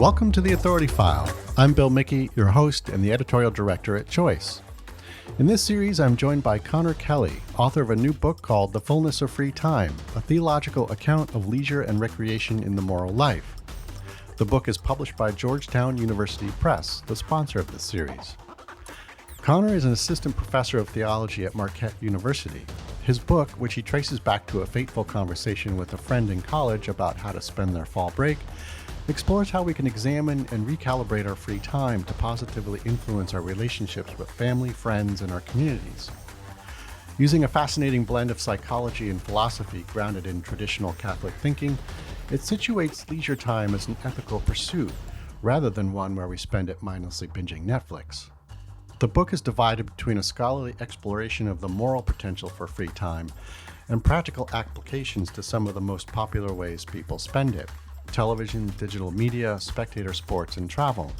Welcome to The Authority File. I'm Bill Mickey, your host and the editorial director at Choice. In this series, I'm joined by Connor Kelly, author of a new book called The Fullness of Free Time, a theological account of leisure and recreation in the moral life. The book is published by Georgetown University Press, the sponsor of this series. Connor is an assistant professor of theology at Marquette University. His book, which he traces back to a fateful conversation with a friend in college about how to spend their fall break, explores how we can examine and recalibrate our free time to positively influence our relationships with family, friends, and our communities. Using a fascinating blend of psychology and philosophy grounded in traditional Catholic thinking, it situates leisure time as an ethical pursuit, rather than one where we spend it mindlessly binging Netflix. The book is divided between a scholarly exploration of the moral potential for free time and practical applications to some of the most popular ways people spend it: television, digital media, spectator sports, and travel.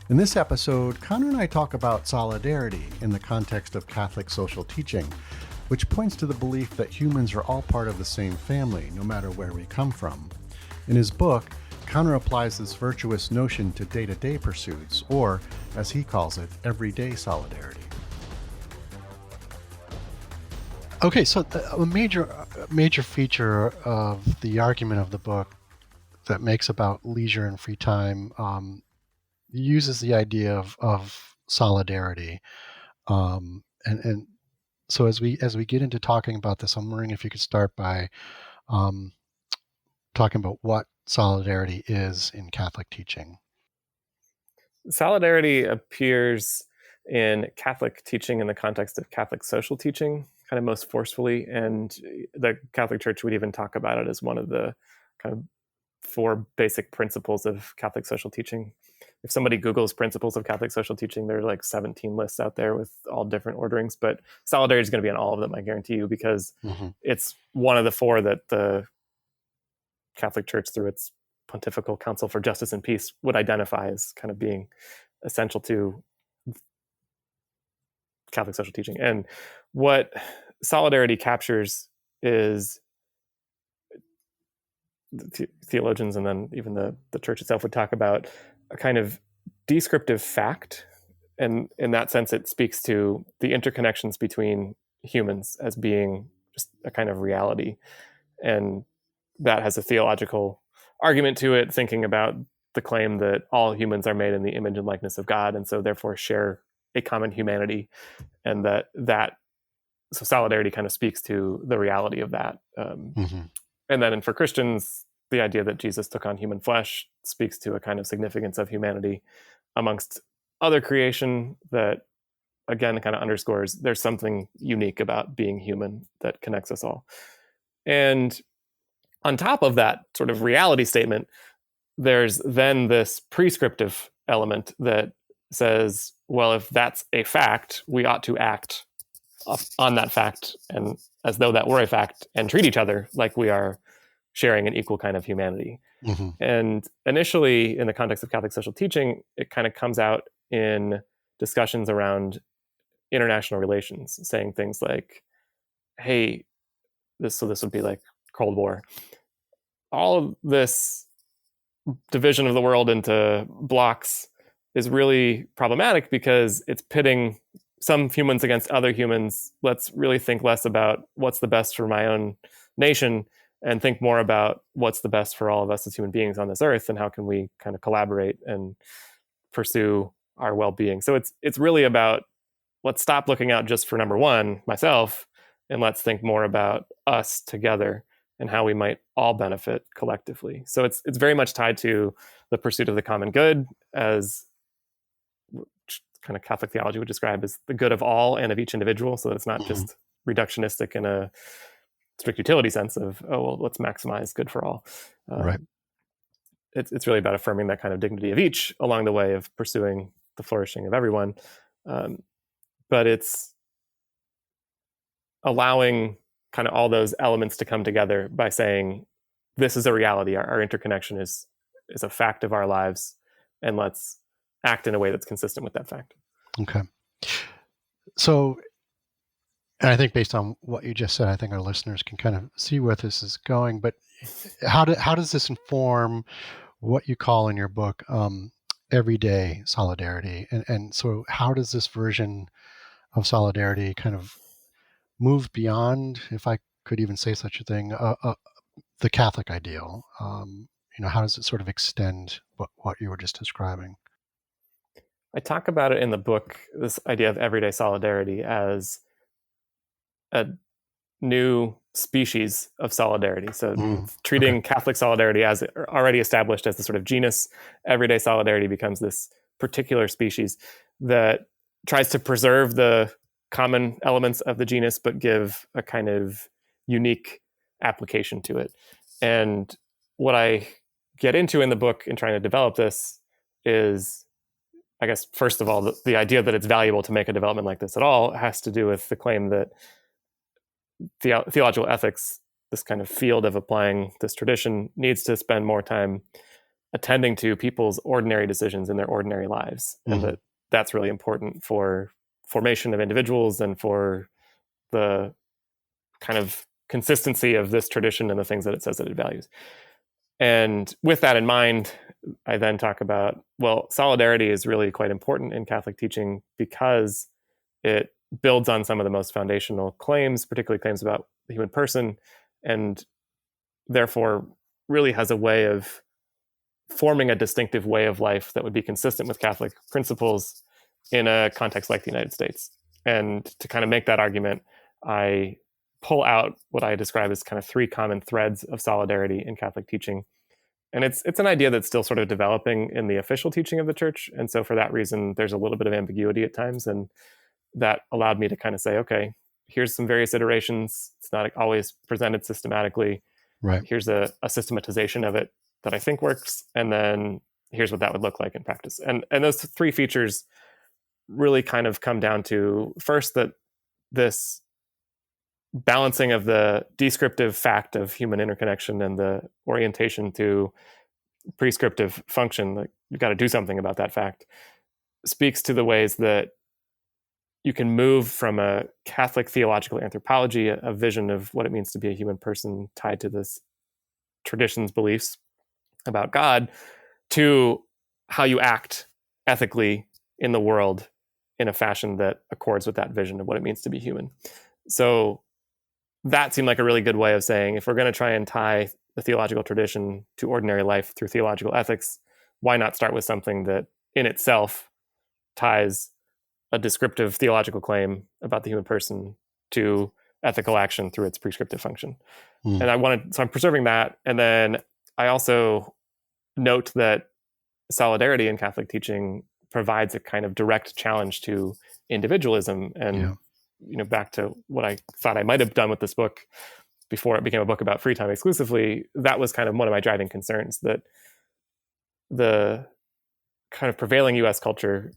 In this episode, Connor and I talk about solidarity in the context of Catholic social teaching, which points to the belief that humans are all part of the same family, no matter where we come from. In his book, Connor applies this virtuous notion to day-to-day pursuits, or, as he calls it, everyday solidarity. Okay, so a major feature of the argument of the book that makes about leisure and free time uses the idea of solidarity, and so as we get into talking about this, I'm wondering if you could start by talking about what solidarity is in Catholic teaching. Solidarity appears in Catholic teaching in the context of Catholic social teaching, kind of most forcefully, and the Catholic Church would even talk about it as one of the kind of four basic principles of Catholic social teaching. If somebody Googles principles of Catholic social teaching, there are like 17 lists out there with all different orderings, but solidarity is going to be on all of them, I guarantee you, because it's one of the four that the Catholic Church, through its Pontifical Council for Justice and Peace, would identify as kind of being essential to Catholic social teaching. And what solidarity captures is, theologians and then even the church itself would talk about a kind of descriptive fact. And in that sense, it speaks to the interconnections between humans as being just a kind of reality. And that has a theological argument to it, thinking about the claim that all humans are made in the image and likeness of God, and so therefore share a common humanity, and so solidarity kind of speaks to the reality of that. And then for Christians, the idea that Jesus took on human flesh speaks to a kind of significance of humanity amongst other creation that, again, kind of underscores there's something unique about being human that connects us all. And on top of that sort of reality statement, there's then this prescriptive element that says, well, if that's a fact, we ought to act on that fact and as though that were a fact, and treat each other like we are sharing an equal kind of humanity. And initially, in the context of Catholic social teaching, it kind of comes out in discussions around international relations, saying things like, hey, this would be like Cold War. All of this division of the world into blocks is really problematic because it's pitting some humans against other humans. Let's really think less about what's the best for my own nation and think more about what's the best for all of us as human beings on this earth, and how can we kind of collaborate and pursue our well-being. So it's really about, let's stop looking out just for number one, myself, and let's think more about us together and how we might all benefit collectively. So it's very much tied to the pursuit of the common good, as kind of Catholic theology would describe as the good of all and of each individual, so that it's not just reductionistic in a strict utility sense of, oh, well, let's maximize good for all. Right. It's really about affirming that kind of dignity of each along the way of pursuing the flourishing of everyone. But it's allowing kind of all those elements to come together by saying, this is a reality. Our interconnection is a fact of our lives, and let's act in a way that's consistent with that fact. Okay. So, and I think based on what you just said, I think our listeners can kind of see where this is going, but how does this inform what you call in your book everyday solidarity. And so how does this version of solidarity kind of move beyond, if I could even say such a thing, the Catholic ideal? How does it sort of extend what you were just describing? I talk about it in the book, this idea of everyday solidarity as a new species of solidarity. So treating Catholic solidarity as already established as the sort of genus, everyday solidarity becomes this particular species that tries to preserve the common elements of the genus, but give a kind of unique application to it. And what I get into in the book in trying to develop this is, I guess, first of all, the idea that it's valuable to make a development like this at all has to do with the claim that theological ethics, this kind of field of applying this tradition, needs to spend more time attending to people's ordinary decisions in their ordinary lives. Mm-hmm. And that's really important for formation of individuals and for the kind of consistency of this tradition and the things that it says that it values. And with that in mind, I then talk about, well, solidarity is really quite important in Catholic teaching because it builds on some of the most foundational claims, particularly claims about the human person, and therefore really has a way of forming a distinctive way of life that would be consistent with Catholic principles in a context like the United States. And to kind of make that argument, I pull out what I describe as kind of three common threads of solidarity in Catholic teaching. And it's an idea that's still sort of developing in the official teaching of the church. And so for that reason, there's a little bit of ambiguity at times. And that allowed me to kind of say, okay, here's some various iterations. It's not always presented systematically. Right. Here's a systematization of it that I think works. And then here's what that would look like in practice. And those three features really kind of come down to, first, that this balancing of the descriptive fact of human interconnection and the orientation to prescriptive function, like you've got to do something about that fact, speaks to the ways that you can move from a Catholic theological anthropology, a vision of what it means to be a human person tied to this tradition's beliefs about God, to how you act ethically in the world in a fashion that accords with that vision of what it means to be human. So that seemed like a really good way of saying, if we're going to try and tie the theological tradition to ordinary life through theological ethics, why not start with something that in itself ties a descriptive theological claim about the human person to ethical action through its prescriptive function. And so I'm preserving that. And then I also note that solidarity in Catholic teaching provides a kind of direct challenge to individualism. And, back to what I thought I might have done with this book before it became a book about free time exclusively, that was kind of one of my driving concerns, that the kind of prevailing US culture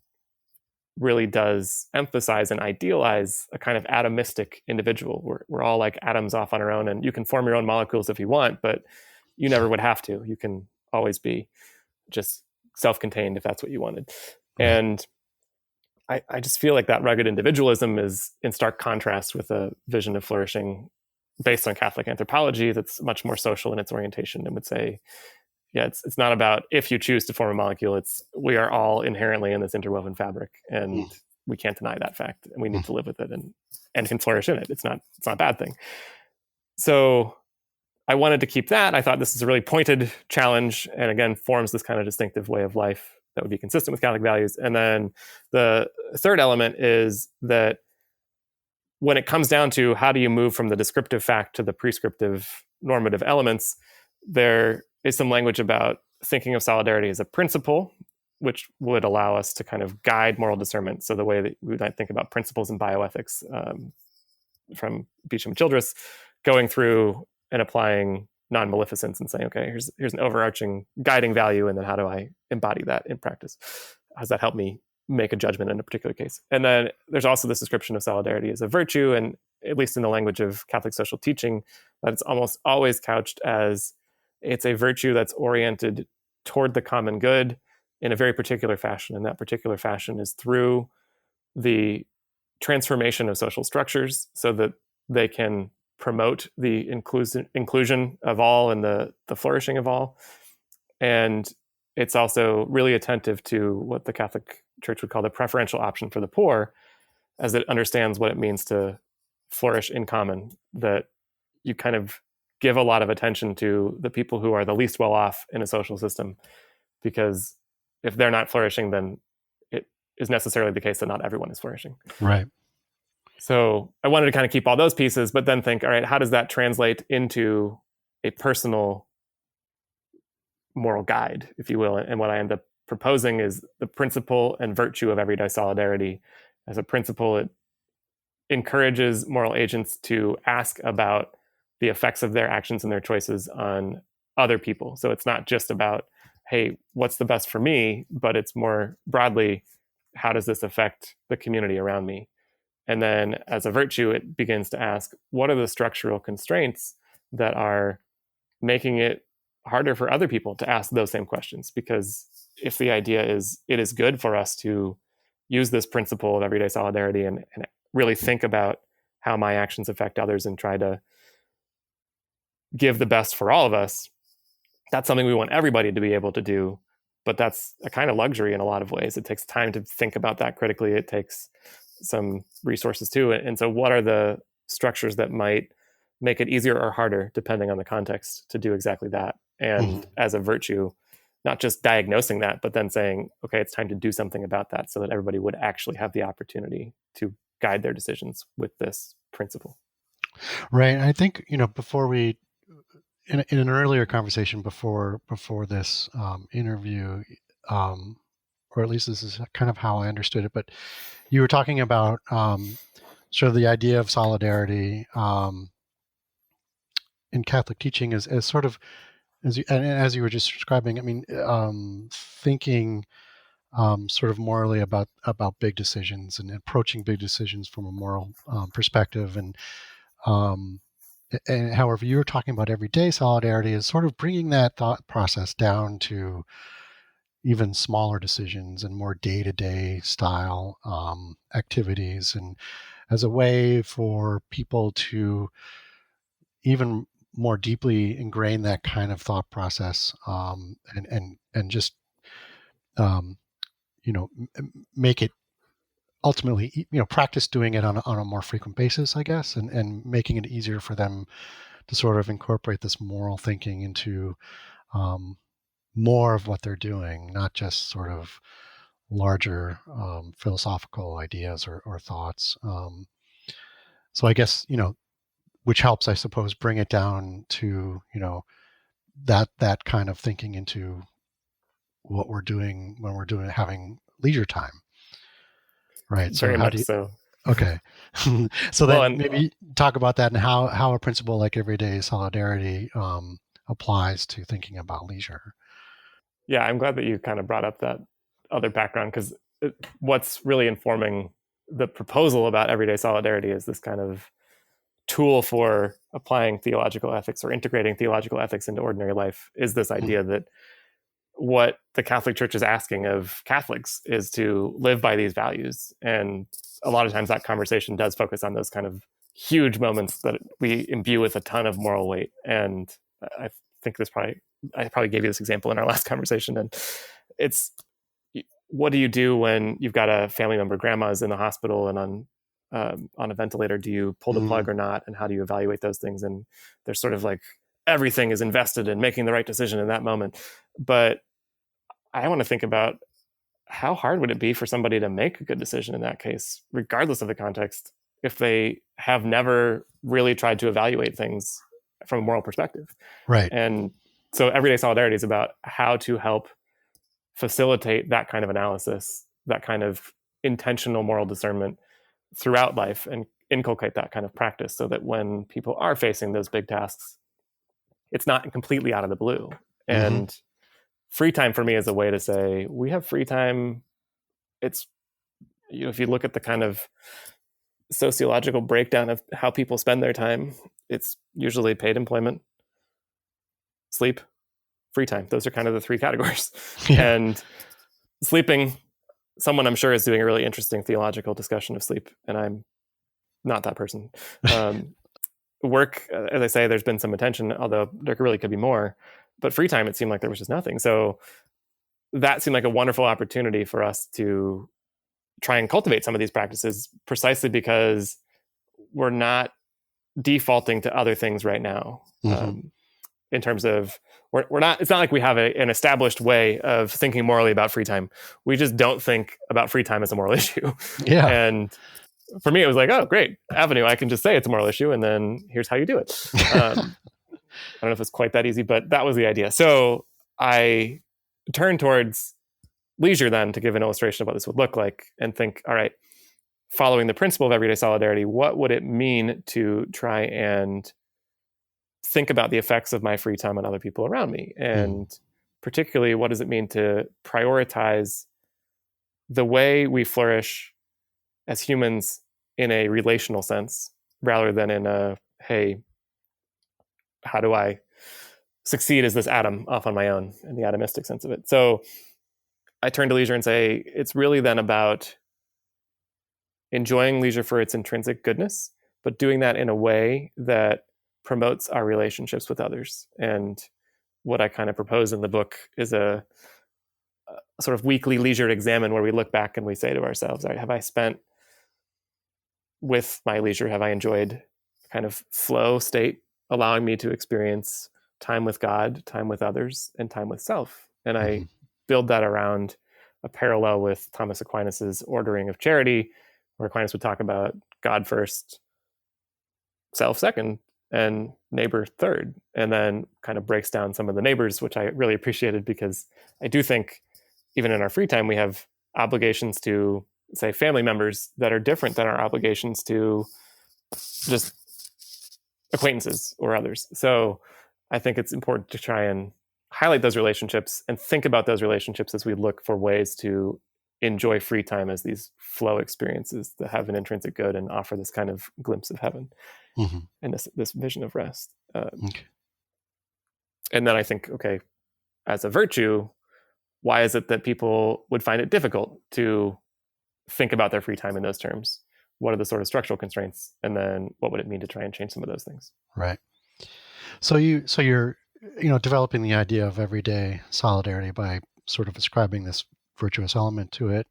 really does emphasize and idealize a kind of atomistic individual. We're all like atoms off on our own, and you can form your own molecules if you want, but you never would have to. You can always be just self-contained if that's what you wanted. Right. And I just feel like that rugged individualism is in stark contrast with a vision of flourishing based on Catholic anthropology that's much more social in its orientation, and would say, it's not about if you choose to form a molecule, it's we are all inherently in this interwoven fabric, and we can't deny that fact, and we need to live with it and can flourish in it. It's not a bad thing. So I wanted to keep that. I thought this is a really pointed challenge, and again forms this kind of distinctive way of life that would be consistent with Catholic values. And then the third element is that when it comes down to how do you move from the descriptive fact to the prescriptive normative elements, there is some language about thinking of solidarity as a principle, which would allow us to kind of guide moral discernment. So the way that we might think about principles in bioethics from Beauchamp and Childress, going through and applying non-maleficence and saying, okay, here's an overarching guiding value, and then how do I embody that in practice? How does that help me make a judgment in a particular case? And then there's also this description of solidarity as a virtue, and at least in the language of Catholic social teaching, that it's almost always couched as it's a virtue that's oriented toward the common good in a very particular fashion. And that particular fashion is through the transformation of social structures so that they can promote the inclusion of all and the flourishing of all. And it's also really attentive to what the Catholic Church would call the preferential option for the poor, as it understands what it means to flourish in common, that you kind of give a lot of attention to the people who are the least well off in a social system, because if they're not flourishing, then it is necessarily the case that not everyone is flourishing. Right. So I wanted to kind of keep all those pieces, but then think, all right, how does that translate into a personal moral guide, if you will? And what I end up proposing is the principle and virtue of everyday solidarity. As a principle, it encourages moral agents to ask about the effects of their actions and their choices on other people. So it's not just about, hey, what's the best for me, but it's more broadly, how does this affect the community around me? And then as a virtue, it begins to ask, what are the structural constraints that are making it harder for other people to ask those same questions? Because if the idea is it is good for us to use this principle of everyday solidarity and really think about how my actions affect others and try to give the best for all of us, that's something we want everybody to be able to do. But that's a kind of luxury in a lot of ways. It takes time to think about that critically. It takes some resources too. And so what are the structures that might make it easier or harder, depending on the context, to do exactly that? And as a virtue, not just diagnosing that, but then saying, okay, it's time to do something about that, so that everybody would actually have the opportunity to guide their decisions with this principle. Right. I think, before we, in an earlier conversation before this interview, or at least this is kind of how I understood it, but you were talking about sort of the idea of solidarity in Catholic teaching as sort of, as you were just describing, I mean, thinking sort of morally about big decisions and approaching big decisions from a moral perspective, and however, you were talking about everyday solidarity is sort of bringing that thought process down to even smaller decisions and more day-to-day style activities, and as a way for people to even more deeply ingrain that kind of thought process, and just make it ultimately, practice doing it on a more frequent basis, I guess, and making it easier for them to sort of incorporate this moral thinking into more of what they're doing, not just sort of larger philosophical ideas or thoughts. So I guess, which helps, I suppose, bring it down to, that kind of thinking into what we're doing when we're having leisure time. Right. So Very how much do you, so. okay. So Well, then maybe talk about that and how a principle like everyday solidarity applies to thinking about leisure. Yeah, I'm glad that you kind of brought up that other background, because what's really informing the proposal about everyday solidarity is this kind of tool for applying theological ethics or integrating theological ethics into ordinary life, is this idea that what the Catholic Church is asking of Catholics is to live by these values. And a lot of times that conversation does focus on those kind of huge moments that we imbue with a ton of moral weight. And I think I probably gave you this example in our last conversation. And it's, what do you do when you've got a family member, grandma's in the hospital and on a ventilator? Do you pull the plug or not? And how do you evaluate those things? And there's sort of like, everything is invested in making the right decision in that moment. But I want to think about, how hard would it be for somebody to make a good decision in that case, regardless of the context, if they have never really tried to evaluate things from a moral perspective. Right. And so everyday solidarity is about how to help facilitate that kind of analysis, that kind of intentional moral discernment throughout life, and inculcate that kind of practice, so that when people are facing those big tasks, it's not completely out of the blue. And free time for me is a way to say, we have free time. It's, if you look at the kind of sociological breakdown of how people spend their time, it's usually paid employment, sleep, free time. Those are kind of the three categories. Yeah. And sleeping, someone I'm sure is doing a really interesting theological discussion of sleep, and I'm not that person. Work, as I say, there's been some attention, although there really could be more. but free time, it seemed like there was just nothing. So that seemed like a wonderful opportunity for us to try and cultivate some of these practices, precisely because we're not defaulting to other things right now. In terms of we're not, it's not like we have an established way of thinking morally about free time. We just don't think about free time as a moral issue. Yeah. And for me, it was like, oh, great avenue. I can just say it's a moral issue, and then here's how you do it. I don't know if it's quite that easy, but that was the idea. So I turned towards leisure then to give an illustration of what this would look like, and think, all right, following the principle of everyday solidarity, what would it mean to try and think about the effects of my free time on other people around me? And particularly, what does it mean to prioritize the way we flourish as humans in a relational sense, rather than in a, hey, how do I succeed as this atom off on my own, in the atomistic sense of it? So I turn to leisure and say, it's really then about enjoying leisure for its intrinsic goodness, but doing that in a way that promotes our relationships with others. And what I kind of propose in the book is a sort of weekly leisure examine, where we look back and we say to ourselves, all right, have I spent with my leisure, have I enjoyed kind of flow state, allowing me to experience time with God, time with others, and time with self? And I build that around a parallel with Thomas Aquinas's ordering of charity, where Aquinas would talk about God first, self second, and neighbor third, and then kind of breaks down some of the neighbors, which I really appreciated, because I do think even in our free time, we have obligations to, say, family members that are different than our obligations to just acquaintances or others. So I think it's important to try and highlight those relationships and think about those relationships as we look for ways to enjoy free time as these flow experiences that have an intrinsic good and offer this kind of glimpse of heaven and this vision of rest. And then I think, okay, as a virtue, why is it that people would find it difficult to think about their free time in those terms? What are the sort of structural constraints? And then what would it mean to try and change some of those things? Right. So you're developing the idea of everyday solidarity by sort of ascribing this virtuous element to it,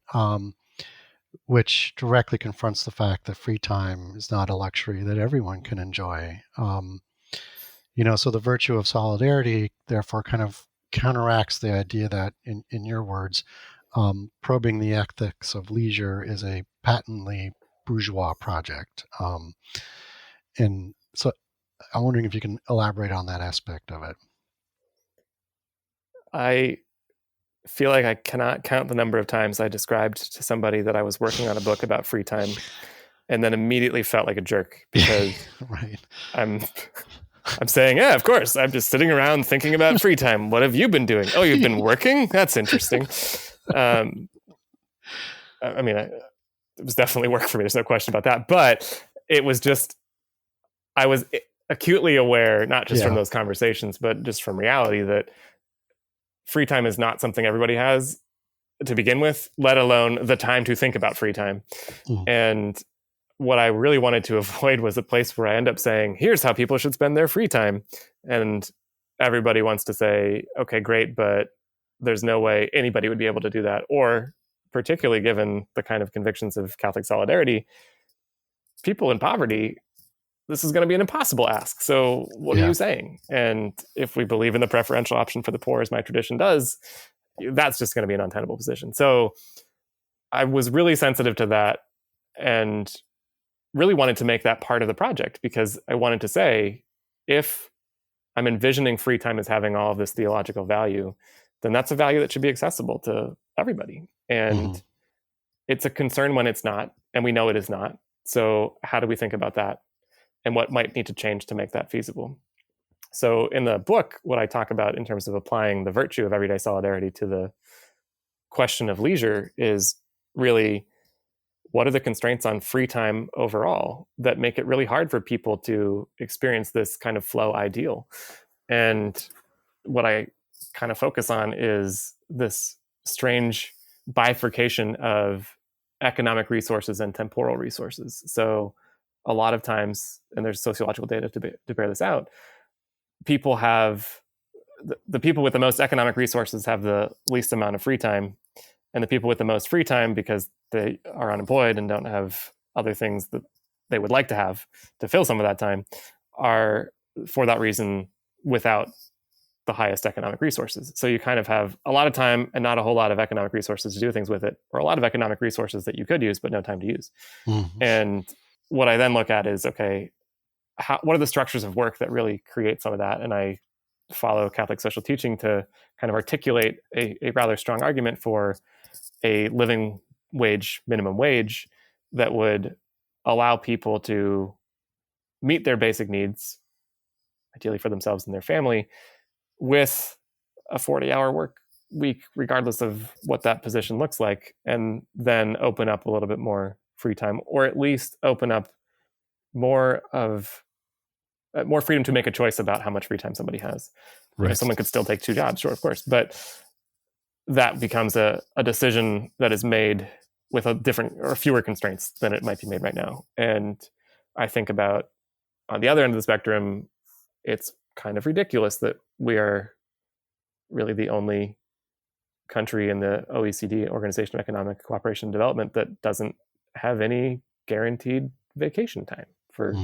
which directly confronts the fact that free time is not a luxury that everyone can enjoy. So the virtue of solidarity therefore kind of counteracts the idea that, in your words, probing the ethics of leisure is a patently bourgeois project. And so I'm wondering if you can elaborate on that aspect of it. I feel like I cannot count the number of times I described to somebody that I was working on a book about free time, and then immediately felt like a jerk, because right. I'm saying, yeah, of course, I'm just sitting around thinking about free time. What have you been doing? Oh, you've been working? That's interesting. I mean, it was definitely work for me. There's no question about that. But it was just, I was acutely aware, not just from those conversations, but just from reality, that free time is not something everybody has to begin with, let alone the time to think about free time. And what I really wanted to avoid was a place where I end up saying, here's how people should spend their free time. And everybody wants to say, okay, great, but there's no way anybody would be able to do that. Or particularly given the kind of convictions of Catholic solidarity, people in poverty, this is going to be an impossible ask. So what are you saying? And if we believe in the preferential option for the poor, as my tradition does, that's just going to be an untenable position. So I was really sensitive to that, and really wanted to make that part of the project, because I wanted to say, if I'm envisioning free time as having all of this theological value, then that's a value that should be accessible to everybody. And it's a concern when it's not, and we know it is not. So how do we think about that? And what might need to change to make that feasible? So in the book, what I talk about in terms of applying the virtue of everyday solidarity to the question of leisure is really, what are the constraints on free time overall that make it really hard for people to experience this kind of flow ideal? And what I kind of focus on is this strange bifurcation of economic resources and temporal resources. So a lot of times, and there's sociological data to bear this out, people have the people with the most economic resources have the least amount of free time, and the people with the most free time, because they are unemployed and don't have other things that they would like to have to fill some of that time, are for that reason without the highest economic resources. So you kind of have a lot of time and not a whole lot of economic resources to do things with it, or a lot of economic resources that you could use but no time to use. Mm-hmm. And what I then look at is, okay, what are the structures of work that really create some of that? And I follow Catholic social teaching to kind of articulate a rather strong argument for a living wage, minimum wage, that would allow people to meet their basic needs, ideally for themselves and their family, with a 40-hour work week, regardless of what that position looks like, and then open up a little bit more free time, or at least open up more freedom to make a choice about how much free time somebody has. Right. You know, someone could still take 2 jobs, sure, of course, but that becomes a decision that is made with a different or fewer constraints than it might be made right now. And I think about, on the other end of the spectrum, it's kind of ridiculous that we are really the only country in the OECD, Organization of Economic Cooperation and Development, that doesn't have any guaranteed vacation time for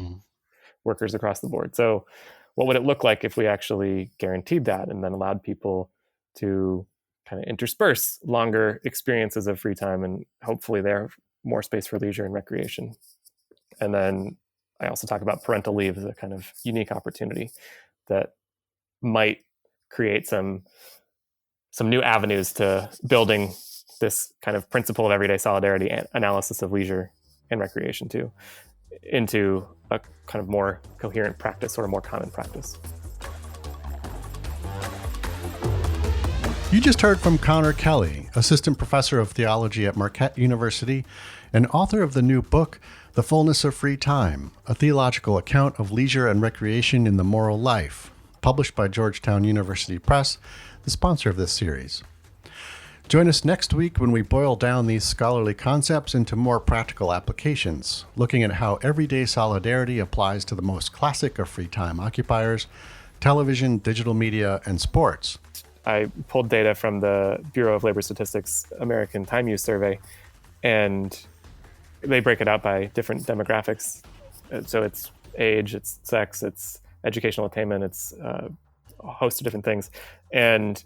workers across the board. So what would it look like if we actually guaranteed that and then allowed people to kind of intersperse longer experiences of free time, and hopefully there more space for leisure and recreation? And then I also talk about parental leave as a kind of unique opportunity that might create some new avenues to building this kind of principle of everyday solidarity and analysis of leisure and recreation too, into a kind of more coherent practice or a more common practice. You just heard from Connor Kelly, Assistant Professor of Theology at Marquette University and author of the new book, The Fullness of Free Time, A Theological Account of Leisure and Recreation in the Moral Life, published by Georgetown University Press, the sponsor of this series. Join us next week when we boil down these scholarly concepts into more practical applications, looking at how everyday solidarity applies to the most classic of free time occupiers: television, digital media, and sports. I pulled data from the Bureau of Labor Statistics American Time Use Survey, and they break it out by different demographics. So it's age, it's sex, it's educational attainment, it's a host of different things. And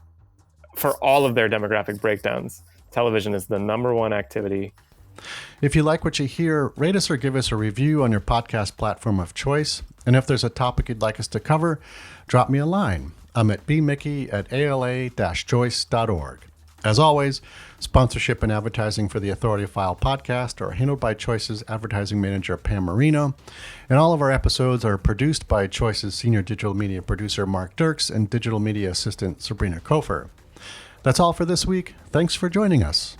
for all of their demographic breakdowns, television is the number one activity. If you like what you hear, rate us or give us a review on your podcast platform of choice. And if there's a topic you'd like us to cover, drop me a line. I'm at bmickey@ala-choice.org. As always, sponsorship and advertising for the Authority File podcast are handled by Choice's advertising manager, Pam Marino, and all of our episodes are produced by Choice's senior digital media producer, Mark Dirks, and digital media assistant, Sabrina Kofer. That's all for this week. Thanks for joining us.